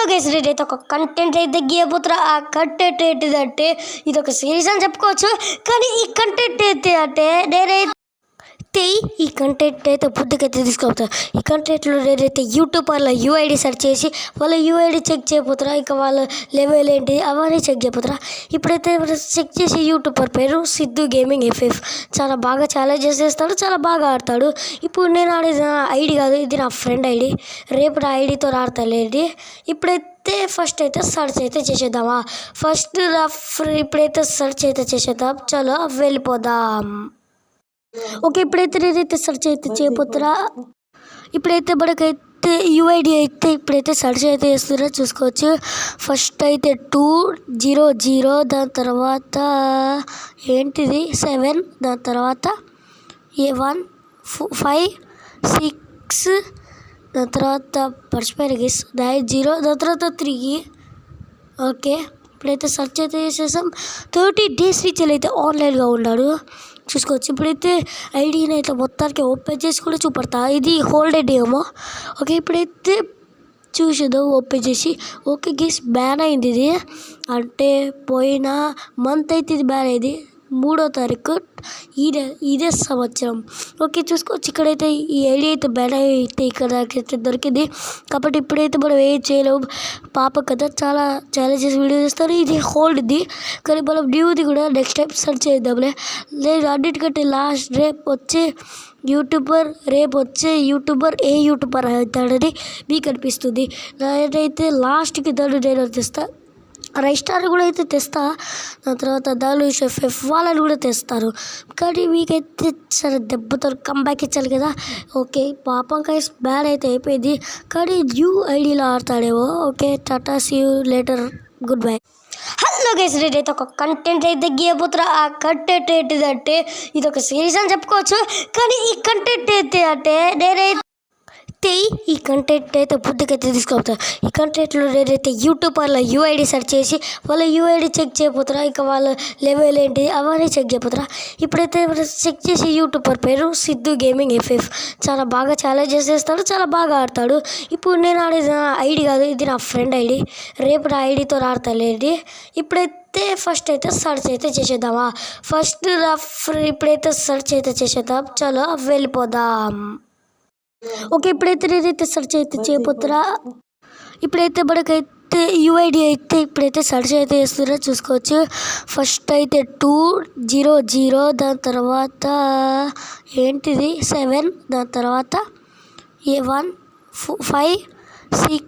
Hello guys, అయితే ఒక content అయితే గీయబోతున్నా. ఆ కంటెంట్ ఏంటిదంటే ఇది ఒక సిరీస్ అని చెప్పుకోవచ్చు. కానీ ఈ కంటెంట్ అయితే నేనైతే ఈ కంటెంట్ అయితే బుద్ధికైతే తీసుకోవచ్చు. ఈ కంటెంట్లో నేనైతే యూట్యూబర్లో యూఐడి సెర్చ్ చేసి వాళ్ళ యూఐడి చెక్ చేయబోతున్నా. ఇంకా వాళ్ళ లెవెల్ ఏంటి అవన్నీ చెక్ చేయబోతున్నా. ఇప్పుడైతే చెక్ చేసి యూట్యూబర్ పేరు సిద్ధు గేమింగ్ ఎఫ్ఎఫ్. చాలా బాగా ఛాలెంజెస్ చేస్తాడు, చాలా బాగా ఆడతాడు. ఇప్పుడు నేను ఆడేది నా ఐడి కాదు, ఇది నా ఫ్రెండ్ ఐడి. రేపు నా ఐడితో ఆడతాలేండి. ఇప్పుడైతే ఫస్ట్ అయితే సెర్చ్ అయితే చేసేద్దామా. ఇప్పుడైతే సెర్చ్ అయితే చేసేద్దాం. చలో వెళ్ళిపోదాం. ఓకే, ఇప్పుడైతే నేనైతే సెర్చ్ అయితే చేయబోతున్నా. ఇప్పుడైతే మనకైతే యూఐడి అయితే ఇప్పుడైతే సెర్చ్ అయితే చేస్తున్నా, చూసుకోవచ్చు. ఫస్ట్ అయితే 200, దాని తర్వాత ఏంటిది 7, దాని తర్వాత 156, దాని తర్వాత మర్చిపోయిన గెస్ 90, దాని తర్వాత 3. ఓకే, ఇప్పుడైతే సెర్చ్ అయితే చేసేసాం. 30 days నుంచి అయితే ఆన్లైన్గా ఉన్నాడు, చూసుకోవచ్చు. ఇప్పుడైతే ఐడిని అయితే మొత్తానికి ఓపెన్ చేసి కూడా చూపడతా. ఇది హోల్డెడ్ ఏమో. ఓకే, ఇప్పుడైతే చూసేద్దాం ఓపెన్ చేసి. ఓకే గెస్, బ్యాన్ అయింది ఇది. అంటే పోయిన మంత్ అయితే ఇది బ్యాన్ అయింది, 3వ తారీఖు ఇదే సంవత్సరం. ఓకే, చూసుకోవచ్చు. ఇక్కడైతే ఈ ఐడి అయితే బ్యాన్ అయితే ఇక్కడ దొరికింది. కాబట్టి ఇప్పుడైతే మనం ఏం చేయలేము, పాప కదా, చాలా ఛాలెంజెస్ వీడియో చేస్తారు. ఇది హోల్డ్ది, కానీ మనం న్యూది కూడా నెక్స్ట్ టైం సెర్చ్ చేద్దాంలే. లేదు, అన్నిటికంటే లాస్ట్ రేపు వచ్చే యూట్యూబర్ ఏ యూట్యూబర్ అవుతాడని మీకు అనిపిస్తుంది. నేనైతే లాస్ట్కి దాన్ని నేను తెస్తాను. రైస్టార్ కూడా అయితే తెస్తా, దాని తర్వాత ధనుష్ ఎఫ్ఎఫ్ వాళ్ళని కూడా తెస్తారు. కానీ మీకైతే సరే దెబ్బతో కంబ్యాక్ ఇచ్చాలి కదా. ఓకే, పాపం కైస్ బ్యాన్ అయితే అయిపోయింది, కానీ న్యూ ఐడిలో ఆడతాడేమో. Okay, tata see you later, good bye. Hello guys, అయితే ఒక కంటెంట్ అయితే గీయబోతున్నా. ఆ కంటెంట్ ఏంటిదంటే ఇది ఒక సిరీస్ అని చెప్పుకోవచ్చు. కానీ ఈ కంటెంట్ అయితే నేనైతే ఈ కంటెంట్ అయితే బుద్ధికైతే తీసుకోవచ్చు. ఈ కంటెంట్లో నేనైతే యూట్యూబర్లో యూఐడి సెర్చ్ చేసి వాళ్ళ యూఐడి చెక్ చేయబోతున్నా. ఇంకా వాళ్ళ లెవెల్ ఏంటి అవన్నీ చెక్ చేయబోతున్నా. ఇప్పుడైతే చెక్ చేసి యూట్యూబర్ పేరు సిద్ధు గేమింగ్ ఎఫ్ఎఫ్. చాలా బాగా ఛాలెంజెస్ చేస్తాడు, చాలా బాగా ఆడతాడు. ఇప్పుడు నేను ఆడేది నా ఐడి కాదు, ఇది నా ఫ్రెండ్ ఐడి. రేపు నా ఐడితో ఆడతాలేండి. ఇప్పుడైతే ఫస్ట్ అయితే సెర్చ్ అయితే చేసేద్దామా. ఇప్పుడైతే సెర్చ్ అయితే చేసేద్దాం. చలో వెళ్ళిపోదాం. ఓకే, ఇప్పుడైతే నేనైతే సెర్చ్ అయితే చేయబోతున్నా. ఇప్పుడైతే మనకైతే యూఐడి అయితే ఇప్పుడైతే సెర్చ్ అయితే చేస్తున్నా, చూసుకోవచ్చు. ఫస్ట్ అయితే 200, దాని తర్వాత ఏంటిది 7, దాని తర్వాత 156,